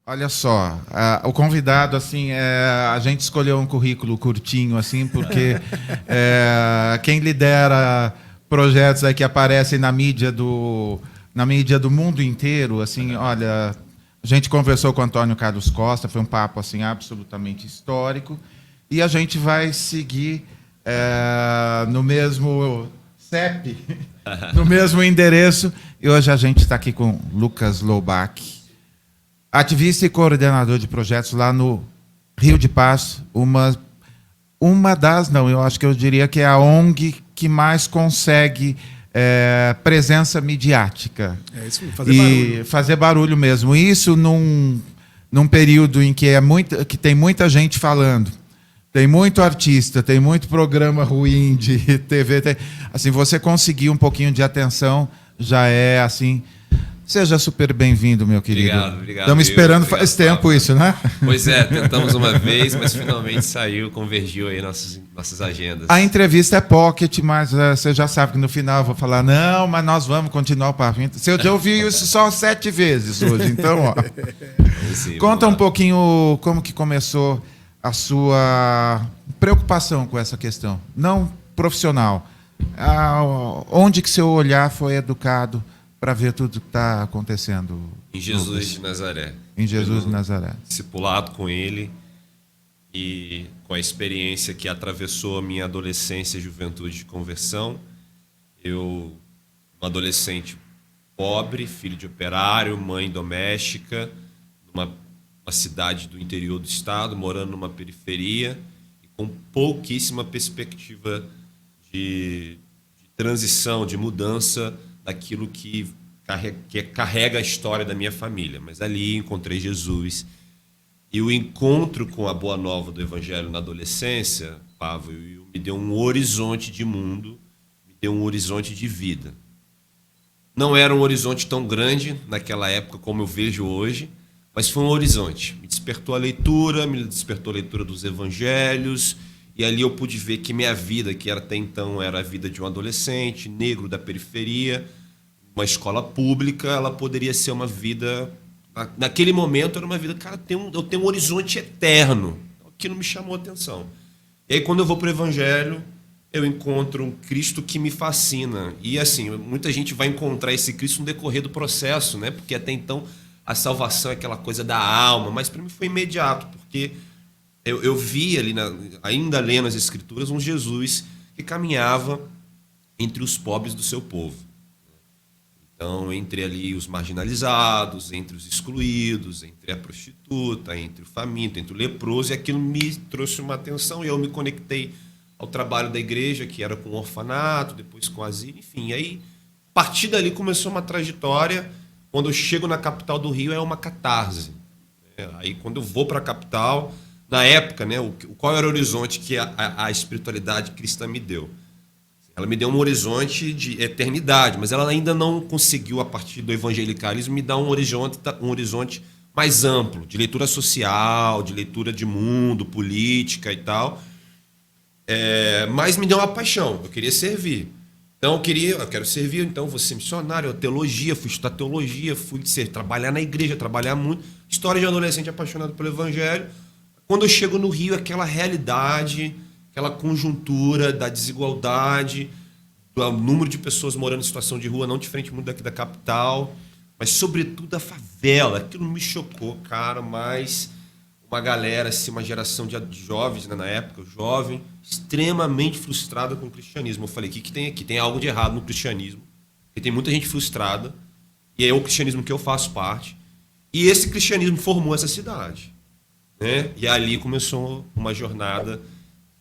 Olha só, o convidado, assim, a gente escolheu um currículo curtinho, assim, porque quem lidera projetos aí que aparecem na mídia do mundo inteiro, assim, olha, a gente conversou com o Antônio Carlos Costa, foi um papo, assim, absolutamente histórico, e a gente vai seguir no mesmo CEP, no mesmo endereço, e hoje a gente está aqui com Lucas Loubach, ativista e coordenador de projetos lá no Rio de Passo, eu acho que eu diria que é a ONG que mais consegue presença midiática. É isso, fazer barulho. Fazer barulho mesmo. Isso num período em que, que tem muita gente falando, tem muito artista, tem muito programa ruim de TV. Assim, você conseguir um pouquinho de atenção já é assim. Seja super bem-vindo, meu querido. Obrigado. Estamos esperando faz tempo isso, né? Pois é, tentamos uma vez, mas finalmente saiu, convergiu aí nossas agendas. A entrevista é pocket, mas você já sabe que no final eu vou falar, não, mas nós vamos continuar o papo. Eu já ouvi isso só 7 vezes hoje, então, ó. Sim, Conta um pouquinho como que começou a sua preocupação com essa questão, não profissional. Onde que seu olhar foi educado para ver tudo que está acontecendo? Em Jesus de Nazaré. Em Jesus de Nazaré. Discipulado com ele e com a experiência que atravessou a minha adolescência e juventude de conversão. Eu, um adolescente pobre, filho de operário, mãe doméstica, numa cidade do interior do estado, morando numa periferia e com pouquíssima perspectiva de transição, de mudança daquilo que carrega a história da minha família. Mas ali encontrei Jesus. E o encontro com a boa nova do Evangelho na adolescência, Pablo, me deu um horizonte de mundo, me deu um horizonte de vida. Não era um horizonte tão grande naquela época como eu vejo hoje, mas foi um horizonte. Me despertou a leitura dos Evangelhos, e ali eu pude ver que minha vida, que até então era a vida de um adolescente, negro da periferia, uma escola pública, ela poderia ser uma vida... Naquele momento era uma vida, cara, eu tenho um horizonte eterno. Aquilo me chamou a atenção. E aí quando eu vou para o Evangelho, eu encontro um Cristo que me fascina. E assim, muita gente vai encontrar esse Cristo no decorrer do processo, né? Porque até então a salvação é aquela coisa da alma, mas para mim foi imediato, porque eu vi ali, ainda lendo as Escrituras, um Jesus que caminhava entre os pobres do seu povo. Então, entre ali os marginalizados, entre os excluídos, entre a prostituta, entre o faminto, entre o leproso, e aquilo me trouxe uma atenção, e eu me conectei ao trabalho da igreja, que era com o orfanato, depois com o asilo, enfim. E aí, a partir dali começou uma trajetória. Quando eu chego na capital do Rio, é uma catarse. Aí, quando eu vou para a capital, na época, né, qual era o horizonte que a espiritualidade cristã me deu? Ela me deu um horizonte de eternidade, mas ela ainda não conseguiu, a partir do evangelicalismo, me dar um horizonte mais amplo, de leitura social, de leitura de mundo, política e tal. Mas me deu uma paixão, eu queria servir. Então eu quero servir, então vou ser missionário, teologia, fui estudar teologia, trabalhar na igreja, trabalhar muito. História de adolescente apaixonado pelo evangelho. Quando eu chego no Rio, aquela realidade, aquela conjuntura da desigualdade, do número de pessoas morando em situação de rua, não diferente muito daqui da capital, mas sobretudo a favela. Aquilo me chocou, cara, mas uma galera, assim, uma geração de jovens, né, na época, jovem, extremamente frustrada com o cristianismo. Eu falei, o que tem aqui? Tem algo de errado no cristianismo, porque tem muita gente frustrada, e é o cristianismo que eu faço parte, e esse cristianismo formou essa cidade, né? E ali começou uma jornada,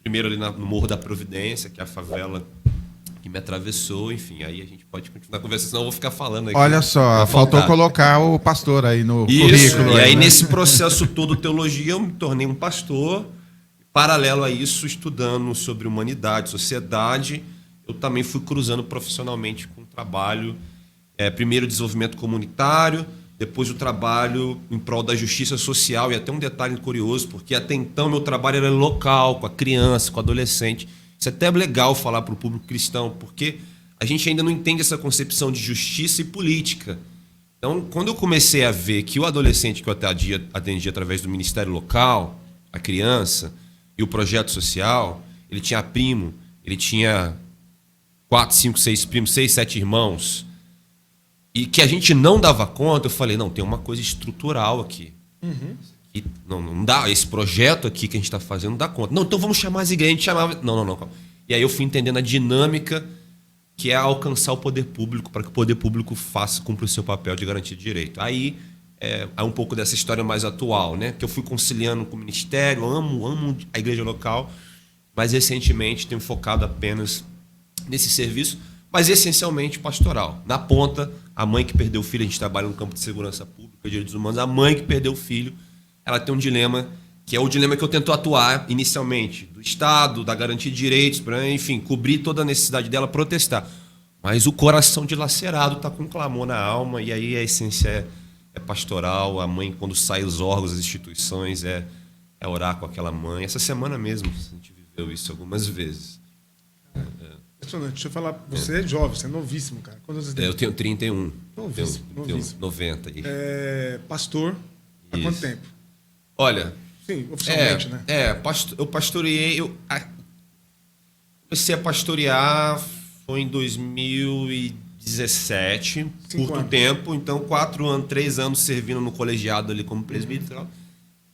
primeiro ali no Morro da Providência, que é a favela que me atravessou, enfim, aí a gente pode continuar a conversa, senão eu vou ficar falando aqui. Olha só, faltou colocar o pastor aí no currículo. E aí, né? Nesse processo todo teologia, eu me tornei um pastor. Paralelo a isso, estudando sobre humanidade, sociedade, eu também fui cruzando profissionalmente com o trabalho, primeiro desenvolvimento comunitário, depois o trabalho em prol da justiça social, e até um detalhe curioso, porque até então meu trabalho era local, com a criança, com o adolescente. Isso é até legal falar para o público cristão, porque a gente ainda não entende essa concepção de justiça e política. Então, quando eu comecei a ver que o adolescente que eu atendia através do Ministério Local, a criança, e o projeto social, ele tinha primo, ele tinha 4, 5, 6 primos, 6, 7 irmãos, e que a gente não dava conta, eu falei, não, tem uma coisa estrutural aqui. E não dá, esse projeto aqui que a gente está fazendo não dá conta. Não, então vamos chamar as igrejas, a gente chamava... Não. E aí eu fui entendendo a dinâmica que é alcançar o poder público para que o poder público cumpra o seu papel de garantir direito. Aí é um pouco dessa história mais atual, né? Que eu fui conciliando com o ministério, amo a igreja local, mas recentemente tenho focado apenas nesse serviço, mas essencialmente pastoral. Na ponta, a mãe que perdeu o filho, a gente trabalha no campo de segurança pública, direitos humanos, a mãe que perdeu o filho, ela tem um dilema, que é o dilema que eu tento atuar inicialmente, do Estado, da garantia de direitos, para, enfim, cobrir toda a necessidade dela, protestar. Mas o coração dilacerado está com clamor na alma, e aí a essência é pastoral, a mãe, quando sai os órgãos, as instituições, é orar com aquela mãe. Essa semana mesmo, a gente viveu isso algumas vezes. Impressionante. Deixa eu falar, você é jovem, você é novíssimo, cara. Quantos anos você tem? Eu tenho 31. Novíssimo. Tenho 90. Pastor, há quanto tempo? Olha... Sim, oficialmente, né? Eu pastoreei... comecei a pastorear foi em 2017, curto tempo. Então, 4 anos, 3 anos servindo no colegiado ali como presbítero.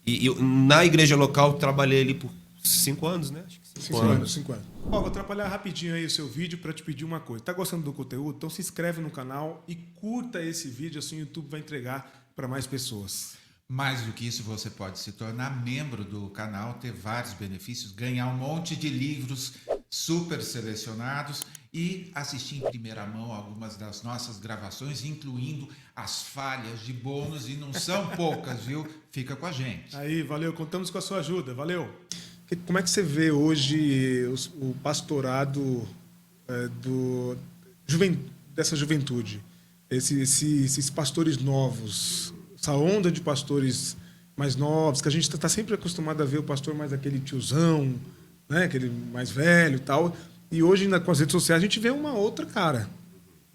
E eu, na igreja local, trabalhei ali por 5 anos, né? Acho que 5 anos. 5 anos. Ó, vou atrapalhar rapidinho aí o seu vídeo para te pedir uma coisa. Tá gostando do conteúdo? Então se inscreve no canal e curta esse vídeo, assim o YouTube vai entregar para mais pessoas. Mais do que isso, você pode se tornar membro do canal, ter vários benefícios, ganhar um monte de livros super selecionados e assistir em primeira mão algumas das nossas gravações, incluindo as falhas de bônus, e não são poucas, viu? Fica com a gente. Aí, valeu. Contamos com a sua ajuda. Valeu. Como é que você vê hoje o pastorado dessa juventude? Esses pastores novos, essa onda de pastores mais novos, que a gente está sempre acostumado a ver o pastor mais aquele tiozão, né? Aquele mais velho e tal. E hoje, com as redes sociais, a gente vê uma outra cara.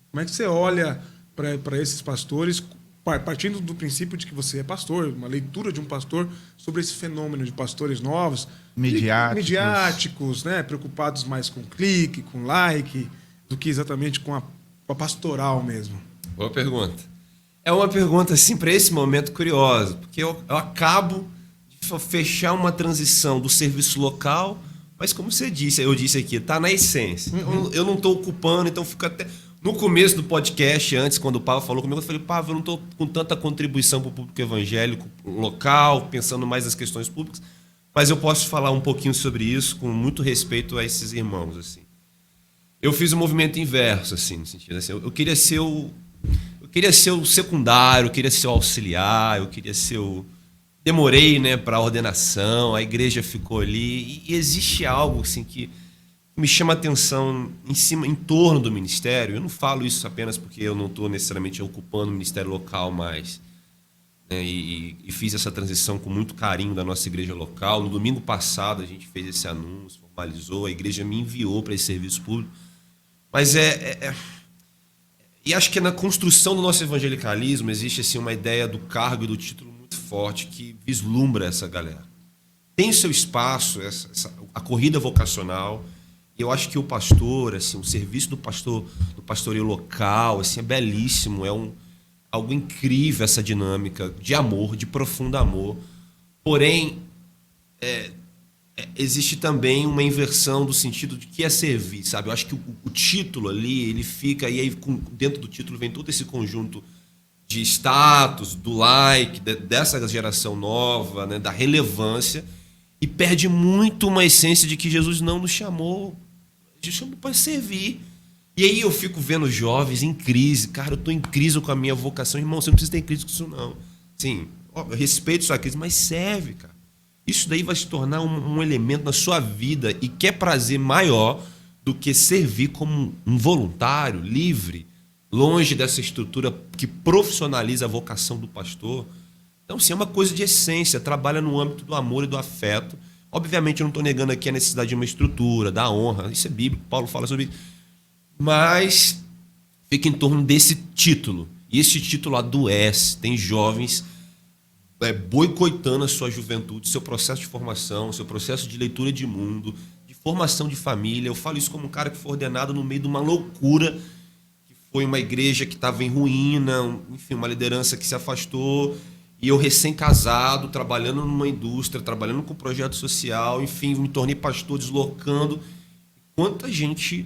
Como é que você olha para esses pastores, partindo do princípio de que você é pastor, uma leitura de um pastor sobre esse fenômeno de pastores novos, midiáticos, né? Preocupados mais com clique, com like, do que exatamente com a pastoral mesmo? Boa pergunta. É uma pergunta, assim, para esse momento curiosa, porque eu acabo de fechar uma transição do serviço local, mas como você disse, eu disse aqui, está na essência. Eu não estou ocupando, então fica até... No começo do podcast, antes, quando o Pablo falou comigo, eu falei, Pablo, eu não estou com tanta contribuição para o público evangélico local, pensando mais nas questões públicas, mas eu posso falar um pouquinho sobre isso com muito respeito a esses irmãos, assim. Eu fiz um movimento inverso, assim, no sentido assim, eu queria ser o secundário, eu queria ser o auxiliar, eu queria ser o... Demorei, né, para a ordenação, a igreja ficou ali, e existe algo assim que me chama a atenção em torno do ministério. Eu não falo isso apenas porque eu não estou necessariamente ocupando o ministério local mais, né, e fiz essa transição com muito carinho da nossa igreja local. No domingo passado a gente fez esse anúncio, formalizou, a igreja me enviou para esse serviço público, mas e acho que na construção do nosso evangelicalismo existe assim uma ideia do cargo e do título muito forte que vislumbra essa galera. Tem o seu espaço, a corrida vocacional. Eu acho que o pastor, assim, o serviço do pastoreio local, assim, é belíssimo, algo incrível essa dinâmica de amor, de profundo amor. Porém, existe também uma inversão do sentido de que é servir, sabe? Eu acho que o título ali, ele fica, e aí dentro do título vem todo esse conjunto de status, do like, dessa geração nova, né, da relevância, e perde muito uma essência de que Jesus não nos chamou, Jesus chamou para servir. E aí eu fico vendo jovens em crise, cara, eu estou em crise com a minha vocação, irmão, você não precisa ter crise com isso não. Sim, eu respeito sua crise, mas serve, cara. Isso daí vai se tornar um elemento na sua vida, e que é prazer maior do que servir como um voluntário, livre, longe dessa estrutura que profissionaliza a vocação do pastor. Então, sim, é uma coisa de essência, trabalha no âmbito do amor e do afeto. Obviamente, eu não estou negando aqui a necessidade de uma estrutura, da honra, isso é bíblico, Paulo fala sobre isso. Mas fica em torno desse título. E esse título adoece. Tem jovens boicotando a sua juventude, seu processo de formação, seu processo de leitura de mundo, de formação de família. Eu falo isso como um cara que foi ordenado no meio de uma loucura, que foi uma igreja que estava em ruína, enfim, uma liderança que se afastou, e eu recém-casado, trabalhando numa indústria, trabalhando com projeto social, enfim, me tornei pastor, deslocando. Quanta gente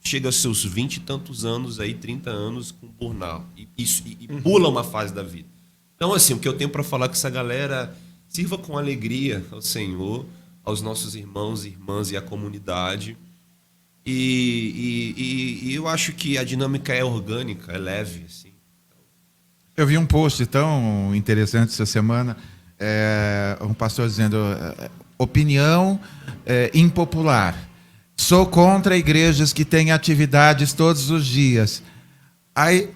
chega aos seus 20 e tantos anos, aí, 30 anos, com burnout, e pula uma fase da vida. Então, assim, o que eu tenho para falar é que essa galera sirva com alegria ao Senhor, aos nossos irmãos e irmãs e à comunidade. E eu acho que a dinâmica é orgânica, é leve. Assim. Eu vi um post tão interessante essa semana, um pastor dizendo, opinião impopular. Sou contra igrejas que têm atividades todos os dias. Aí,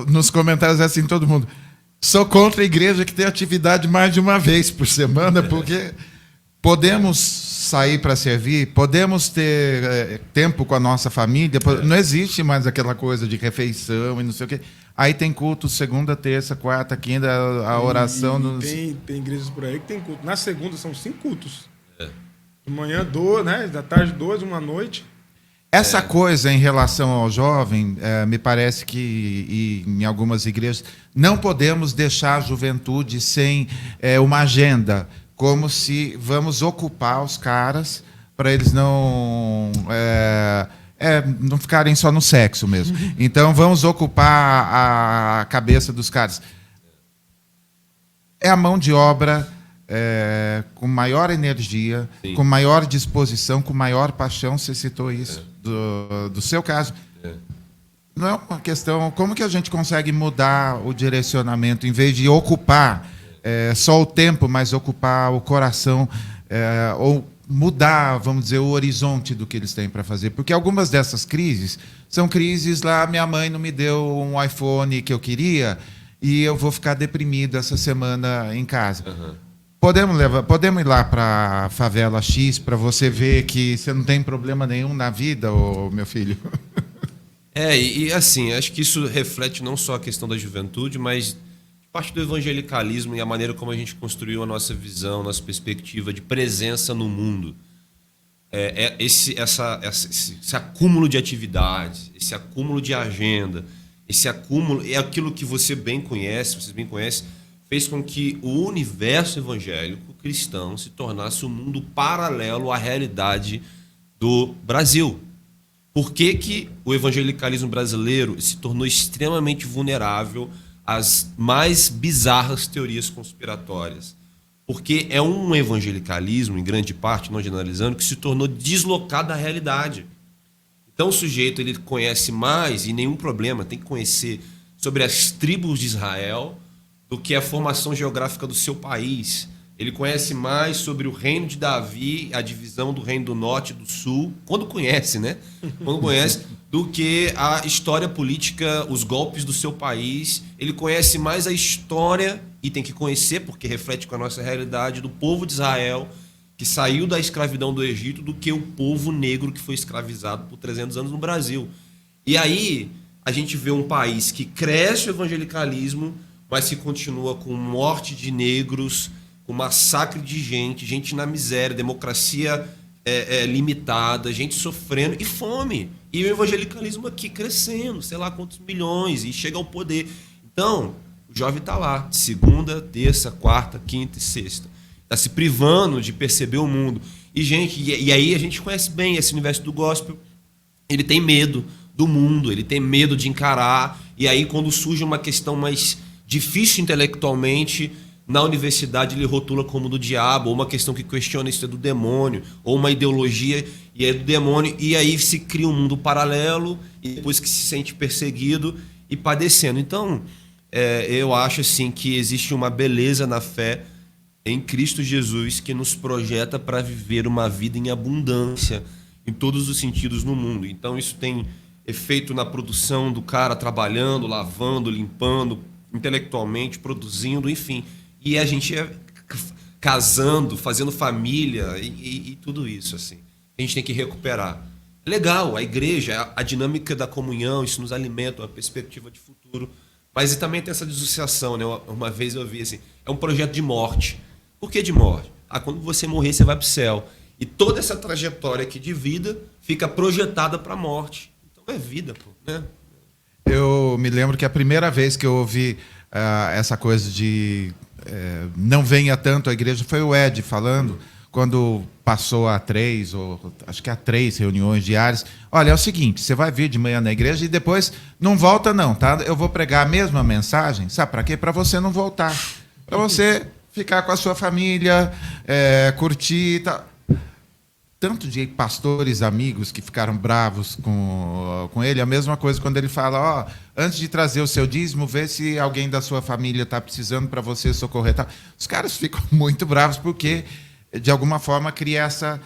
nos comentários, assim, todo mundo... Sou contra a igreja que tem atividade mais de uma vez por semana, porque podemos sair para servir, podemos ter tempo com a nossa família, não existe mais aquela coisa de refeição e não sei o quê. Aí tem culto segunda, terça, quarta, quinta, a oração... Tem igrejas por aí que tem culto. Na segunda são 5 cultos. De manhã 2, né? Da tarde 2, uma noite... Essa coisa em relação ao jovem, me parece que em algumas igrejas não podemos deixar a juventude sem uma agenda, como se vamos ocupar os caras para eles não ficarem só no sexo mesmo. Então vamos ocupar a cabeça dos caras. É a mão de obra com maior energia, sim, com maior disposição, com maior paixão. Você citou isso do seu caso. Não é uma questão... Como que a gente consegue mudar o direcionamento, em vez de ocupar só o tempo, mas ocupar o coração, ou mudar, vamos dizer, o horizonte do que eles têm para fazer? Porque algumas dessas crises são crises lá, minha mãe não me deu um iPhone que eu queria e eu vou ficar deprimido essa semana em casa. Podemos ir lá para a favela X para você ver que você não tem problema nenhum na vida, meu filho? E assim, acho que isso reflete não só a questão da juventude, mas parte do evangelicalismo e a maneira como a gente construiu a nossa visão, nossa perspectiva de presença no mundo. Esse acúmulo de atividades, esse acúmulo de agenda, esse acúmulo é aquilo que vocês bem conhecem, fez com que o universo evangélico cristão se tornasse um mundo paralelo à realidade do Brasil. Por que o evangelicalismo brasileiro se tornou extremamente vulnerável às mais bizarras teorias conspiratórias? Porque é um evangelicalismo, em grande parte, não generalizando, que se tornou deslocado da realidade. Então o sujeito ele conhece mais, e nenhum problema, tem que conhecer sobre as tribos de Israel, do que a formação geográfica do seu país. Ele conhece mais sobre o reino de Davi, a divisão do reino do norte e do sul, quando conhece, né? Quando conhece, do que a história política, os golpes do seu país. Ele conhece mais a história, e tem que conhecer, porque reflete com a nossa realidade, do povo de Israel, que saiu da escravidão do Egito, do que o povo negro que foi escravizado por 300 anos no Brasil. E aí a gente vê um país que cresce o evangelicalismo, mas que continua com morte de negros, com massacre de gente na miséria, democracia limitada, gente sofrendo e fome. E o evangelicalismo aqui crescendo, sei lá quantos milhões, e chega ao poder. Então, o jovem está lá, de segunda, terça, quarta, quinta e sexta. Está se privando de perceber o mundo. E aí a gente conhece bem esse universo do gospel. Ele tem medo do mundo, ele tem medo de encarar. E aí, quando surge uma questão mais difícil intelectualmente, na universidade ele rotula como do diabo, ou uma questão que questiona isso é do demônio, ou uma ideologia e é do demônio, e aí se cria um mundo paralelo, e depois que se sente perseguido e padecendo. Então, eu acho assim que existe uma beleza na fé em Cristo Jesus que nos projeta para viver uma vida em abundância, em todos os sentidos no mundo. Então isso tem efeito na produção do cara trabalhando, lavando, limpando, intelectualmente, produzindo, enfim. E a gente casando, fazendo família e tudo isso, assim. A gente tem que recuperar. Legal, a igreja, a dinâmica da comunhão, isso nos alimenta, uma perspectiva de futuro, Mas também tem essa dissociação, né? Uma vez eu vi assim, é um projeto de morte. Por que de morte? Quando você morrer, você vai para o céu. E toda essa trajetória aqui de vida fica projetada para a morte. Então é vida, pô, né? Eu me lembro que a primeira vez que eu ouvi essa coisa de não venha tanto à igreja foi o Ed falando, quando passou a 3, ou acho que a 3 reuniões diárias. Olha, é o seguinte, você vai vir de manhã na igreja e depois não volta não, tá? Eu vou pregar a mesma mensagem, sabe para quê? Para você não voltar. Para você ficar com a sua família, curtir e tal. Tanto de pastores amigos que ficaram bravos com ele, a mesma coisa quando ele fala, antes de trazer o seu dízimo, vê se alguém da sua família está precisando para você socorrer. Tá? Os caras ficam muito bravos porque, de alguma forma, cria essa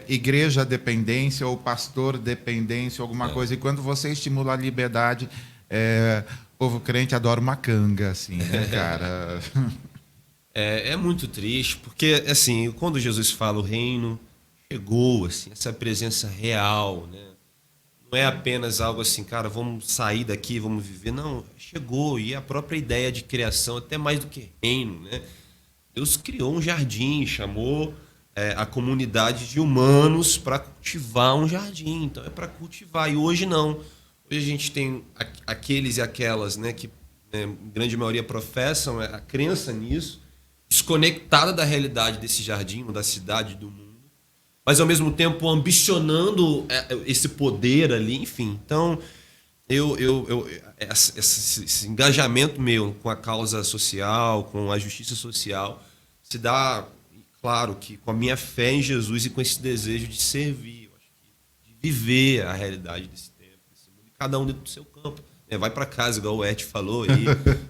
igreja dependência ou pastor dependência, alguma coisa. E quando você estimula a liberdade, o povo crente adora uma canga, assim, né, cara? É muito triste, porque, assim, quando Jesus fala o reino chegou, assim, essa presença real, né? Não é apenas algo assim, cara, vamos sair daqui, vamos viver. Não, chegou. E a própria ideia de criação, até mais do que reino, né? Deus criou um jardim, chamou a comunidade de humanos para cultivar um jardim. Então é para cultivar. E hoje não. Hoje a gente tem aqueles e aquelas, né, que em grande maioria professam a crença nisso, desconectada da realidade desse jardim, ou da cidade, do mundo, mas ao mesmo tempo ambicionando esse poder ali, enfim. Então, esse engajamento meu com a causa social, com a justiça social, se dá, claro, que com a minha fé em Jesus e com esse desejo de servir, eu acho que de viver a realidade desse tempo, desse mundo, cada um dentro do seu campo. Vai para casa, igual o Ed falou, aí,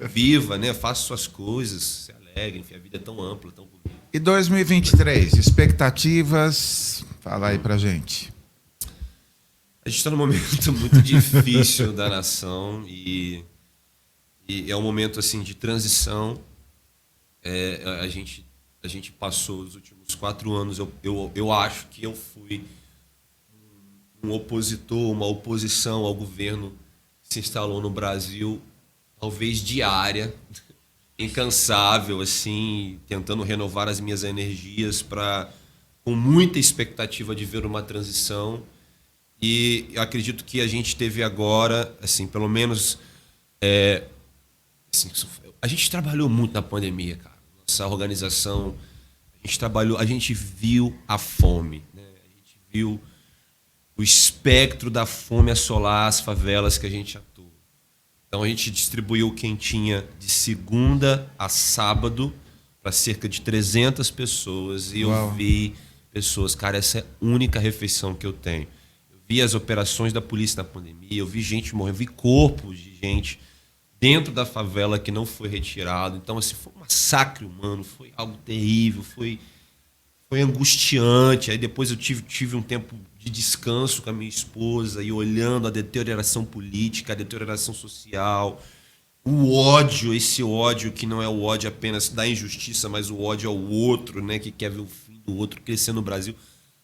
viva, né? Faça suas coisas, se alegre, enfim, a vida é tão ampla, tão bonita. E 2023, expectativas? Fala aí pra gente. A gente está num momento muito difícil da nação e é um momento assim de transição. A gente passou os últimos 4 anos, eu acho que eu fui um opositor, uma oposição ao governo que se instalou no Brasil, talvez diária, incansável, assim, tentando renovar as minhas energias com muita expectativa de ver uma transição. E eu acredito que a gente teve agora, assim, pelo menos, assim, a gente trabalhou muito na pandemia, cara. Nossa organização, a gente viu a fome, né? A gente viu o espectro da fome assolar as favelas que a gente atua. Então a gente distribuiu quentinha de segunda a sábado para cerca de 300 pessoas. E eu vi pessoas, cara, essa é a única refeição que eu tenho. Eu vi as operações da polícia na pandemia, eu vi gente morrendo, eu vi corpos de gente dentro da favela que não foi retirado. Então, assim, foi um massacre humano, foi algo terrível, foi angustiante. Aí depois eu tive um tempo de descanso com a minha esposa e olhando a deterioração política, a deterioração social, o ódio, esse ódio que não é o ódio apenas da injustiça, mas o ódio ao outro, né, que quer ver o fim do outro crescer no Brasil.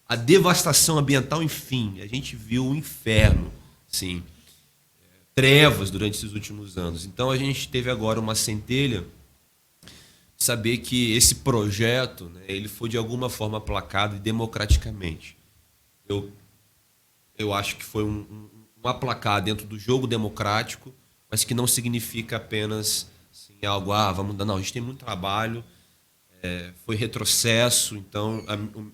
A devastação ambiental, enfim, a gente viu o inferno, sim, trevas durante esses últimos anos. Então a gente teve agora uma centelha de saber que esse projeto, né, ele foi de alguma forma aplacado democraticamente. Eu acho que foi um aplacar dentro do jogo democrático, mas que não significa apenas assim, algo, vamos dar. Não, a gente tem muito trabalho, foi retrocesso, então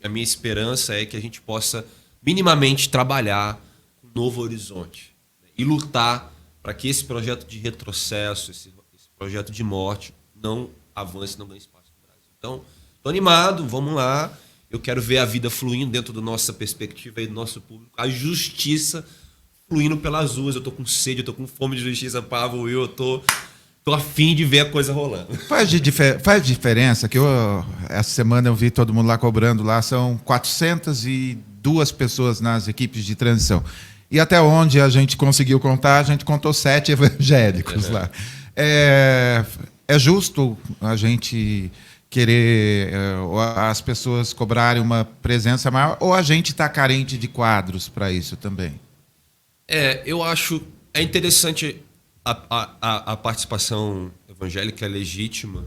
a minha esperança é que a gente possa minimamente trabalhar com um novo horizonte, né, e lutar para que esse projeto de retrocesso, esse projeto de morte, não avance, não ganhe espaço no Brasil. Então, estou animado, vamos lá. Eu quero ver a vida fluindo dentro da nossa perspectiva e do nosso público. A justiça fluindo pelas ruas. Eu estou com sede, eu estou com fome de justiça, Pablo. Eu estou afim de ver a coisa rolando. Faz diferença que essa semana eu vi todo mundo lá cobrando. Lá são 402 pessoas nas equipes de transição. E até onde a gente conseguiu contar, a gente contou 7 evangélicos lá. É justo a gente querer as pessoas cobrarem uma presença maior, ou a gente está carente de quadros para isso também? Eu acho interessante a participação evangélica é legítima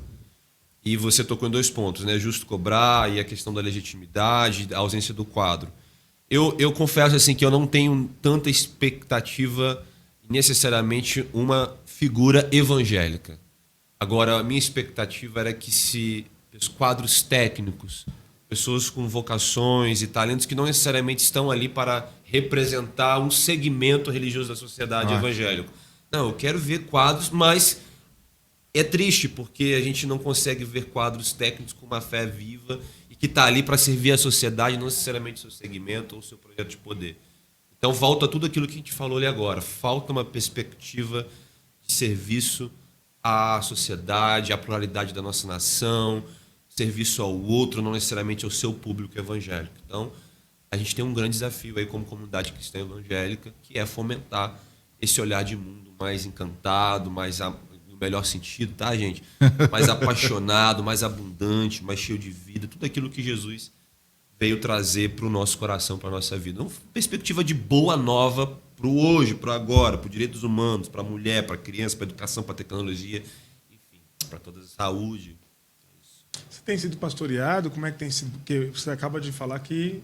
e você tocou em 2 pontos, né? Justo cobrar e a questão da legitimidade, a ausência do quadro. Eu confesso assim que eu não tenho tanta expectativa necessariamente uma figura evangélica. Agora, a minha expectativa era que se os quadros técnicos, pessoas com vocações e talentos que não necessariamente estão ali para representar um segmento religioso da sociedade evangélica. Não, eu quero ver quadros, mas é triste porque a gente não consegue ver quadros técnicos com uma fé viva e que está ali para servir a sociedade, não necessariamente o seu segmento ou o seu projeto de poder. Então, volta tudo aquilo que a gente falou ali agora. Falta uma perspectiva de serviço à sociedade, à pluralidade da nossa nação, serviço ao outro, não necessariamente ao seu público evangélico. Então, a gente tem um grande desafio aí como comunidade cristã evangélica, que é fomentar esse olhar de mundo mais encantado, no melhor sentido, tá, gente? Mais apaixonado, mais abundante, mais cheio de vida, tudo aquilo que Jesus veio trazer para o nosso coração, para a nossa vida. Uma perspectiva de boa nova para o hoje, para o agora, para os direitos humanos, para a mulher, para a criança, para a educação, para a tecnologia, enfim, para toda a saúde. Você tem sido pastoreado? Como é que tem sido? Porque você acaba de falar que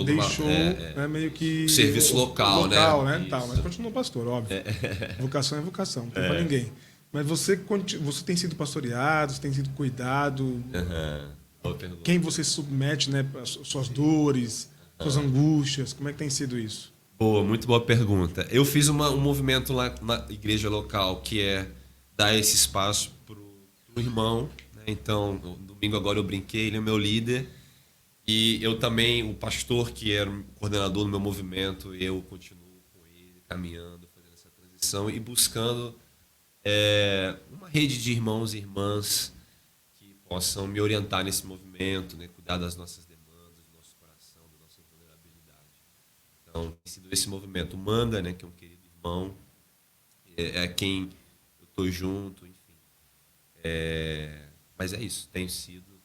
deixou meio que serviço local, né? Tal, mas continua pastor, óbvio. Vocação é vocação, não tem para ninguém. Mas você tem sido pastoreado, você tem sido cuidado. Quem você submete, né, suas dores, suas angústias, como é que tem sido isso? Boa, muito boa pergunta. Eu fiz um movimento lá na igreja local que é dar esse espaço pro irmão, né? Então, no domingo agora eu brinquei, ele é meu líder e eu também, o pastor que era o coordenador do meu movimento, eu continuo com ele, caminhando, fazendo essa transição e buscando uma rede de irmãos e irmãs possam me orientar nesse movimento, né? Cuidar das nossas demandas, do nosso coração, da nossa vulnerabilidade. Então, tem sido esse movimento. O Manga, né, que é um querido irmão, é quem eu estou junto, enfim. Mas é isso, tenho sido.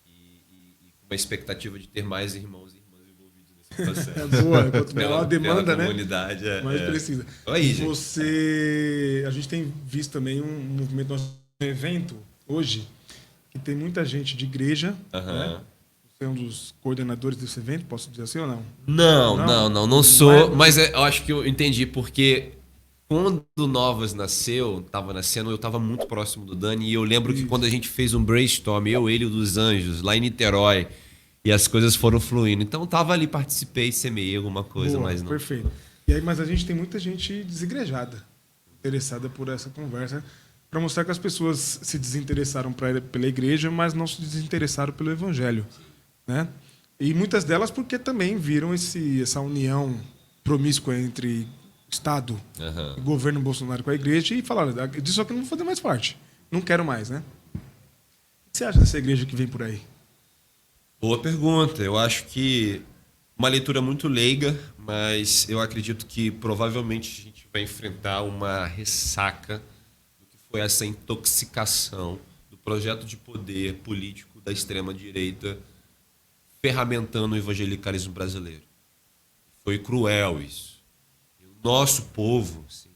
E com uma expectativa de ter mais irmãos e irmãs envolvidos nesse processo. É boa, quanto maior a demanda, pela comunidade, né? Mais precisa. Então, aí, a gente tem visto também um movimento, nosso evento hoje, que tem muita gente de igreja, né? Você é um dos coordenadores desse evento, posso dizer assim ou não? Não sou, mas eu acho que eu entendi, porque quando o Novas estava nascendo, eu estava muito próximo do Dani, e eu lembro que quando a gente fez um brainstorm, ele e o dos Anjos, lá em Niterói, e as coisas foram fluindo. Então eu tava ali, participei, semeei alguma coisa, mas não. Perfeito. E aí, mas a gente tem muita gente desigrejada, interessada por essa conversa, para mostrar que as pessoas se desinteressaram pela igreja, mas não se desinteressaram pelo evangelho, né? E muitas delas porque também viram essa união promíscua entre Estado, governo Bolsonaro com a igreja e falaram, disso aqui eu não vou fazer mais parte, não quero mais, né? O que você acha dessa igreja que vem por aí? Boa pergunta. Eu acho que uma leitura muito leiga, mas eu acredito que provavelmente a gente vai enfrentar uma ressaca foi essa intoxicação do projeto de poder político da extrema-direita ferramentando o evangelicalismo brasileiro. Foi cruel isso. E o nosso povo, assim,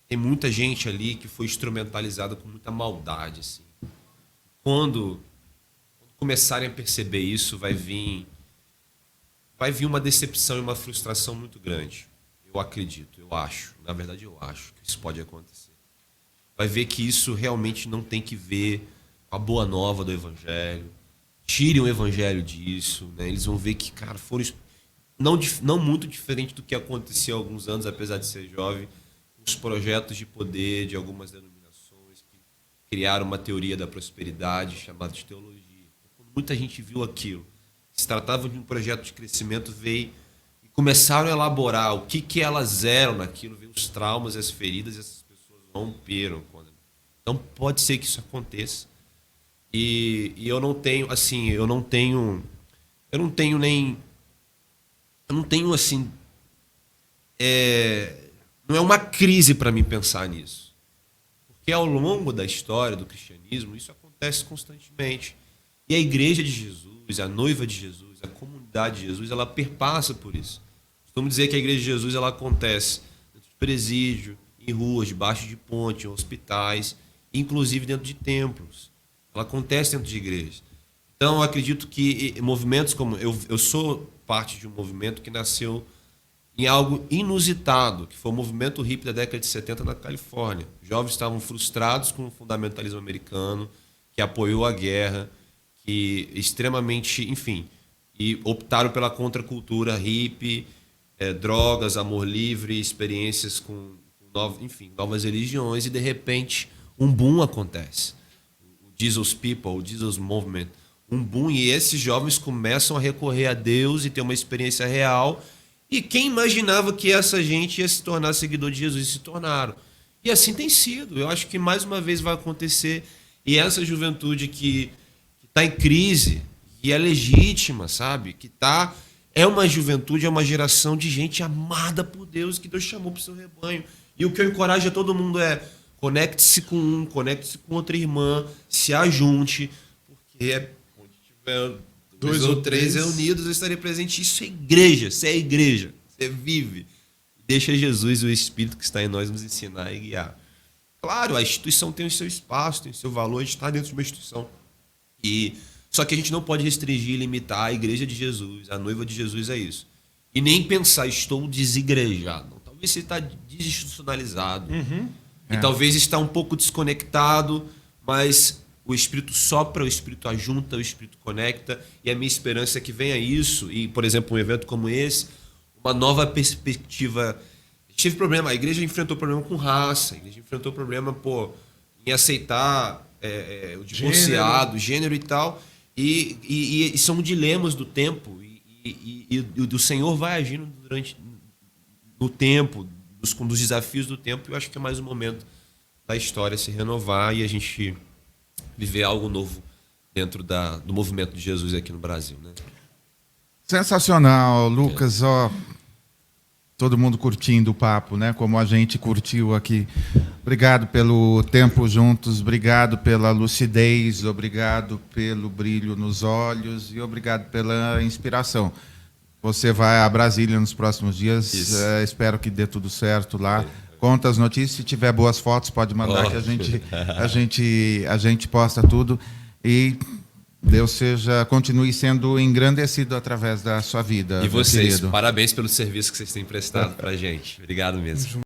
tem muita gente ali que foi instrumentalizada com muita maldade. Assim. Quando começarem a perceber isso, vai vir uma decepção e uma frustração muito grande. Eu acredito, eu acho. Na verdade, eu acho que isso pode acontecer. Vai ver que isso realmente não tem que ver com a boa nova do evangelho. Tirem o evangelho disso, né? Eles vão ver que, cara, foram não muito diferente do que aconteceu há alguns anos, apesar de ser jovem, os projetos de poder de algumas denominações que criaram uma teoria da prosperidade chamada de teologia. Quando muita gente viu aquilo, se tratava de um projeto de crescimento, veio e começaram a elaborar o que elas eram naquilo, veio os traumas, as feridas, essas pessoas romperam. Então pode ser que isso aconteça. E eu não tenho assim, não é uma crise para mim pensar nisso. Porque ao longo da história do cristianismo, isso acontece constantemente. E a igreja de Jesus, a noiva de Jesus, a comunidade de Jesus, ela perpassa por isso. Costumo dizer que a igreja de Jesus ela acontece dentro de presídio, em ruas, debaixo de ponte, em hospitais, inclusive dentro de templos. Ela acontece dentro de igrejas. Então, eu acredito que movimentos como... Eu sou parte de um movimento que nasceu em algo inusitado, que foi o movimento hippie da década de 70 na Califórnia. Os jovens estavam frustrados com o fundamentalismo americano, que apoiou a guerra, que extremamente, enfim, e optaram pela contracultura hippie, drogas, amor livre, experiências com novas religiões, e de repente um boom acontece. O Jesus People, o Jesus Movement, um boom, e esses jovens começam a recorrer a Deus e ter uma experiência real. E quem imaginava que essa gente ia se tornar seguidor de Jesus? E se tornaram. E assim tem sido. Eu acho que mais uma vez vai acontecer. E essa juventude que está em crise, e é legítima, sabe? É uma juventude, é uma geração de gente amada por Deus, que Deus chamou para o seu rebanho. E o que eu encorajo a todo mundo é: conecte-se com um, conecte-se com outra irmã, se ajunte, porque onde tiver dois ou três reunidos, eu estarei presente. Isso é igreja, você é igreja, você vive. Deixa Jesus, o Espírito que está em nós, nos ensinar e guiar. Claro, a instituição tem o seu espaço, tem o seu valor, a gente está dentro de uma instituição. Só que a gente não pode restringir e limitar a igreja de Jesus, a noiva de Jesus é isso. E nem pensar, estou desigrejado. Não, talvez você está desinstitucionalizado. E talvez está um pouco desconectado, mas o Espírito sopra, o Espírito ajunta, o Espírito conecta. E a minha esperança é que venha isso. E, por exemplo, um evento como esse, uma nova perspectiva. A gente teve problema, a igreja enfrentou problema com raça, a igreja enfrentou problema em aceitar o divorciado, gênero e tal. E são dilemas do tempo. E o Senhor vai agindo no tempo, dos desafios do tempo. E eu acho que é mais um momento da história se renovar e a gente viver algo novo dentro do movimento de Jesus aqui no Brasil, né? Sensacional, Lucas. Todo mundo curtindo o papo, né? Como a gente curtiu aqui. Obrigado pelo tempo juntos, obrigado pela lucidez, obrigado pelo brilho nos olhos e obrigado pela inspiração. Você vai a Brasília nos próximos dias, espero que dê tudo certo lá. Conta as notícias, se tiver boas fotos pode mandar que a gente posta tudo. E Deus continue sendo engrandecido através da sua vida. E vocês, parabéns pelo serviço que vocês têm prestado para a gente. Obrigado mesmo.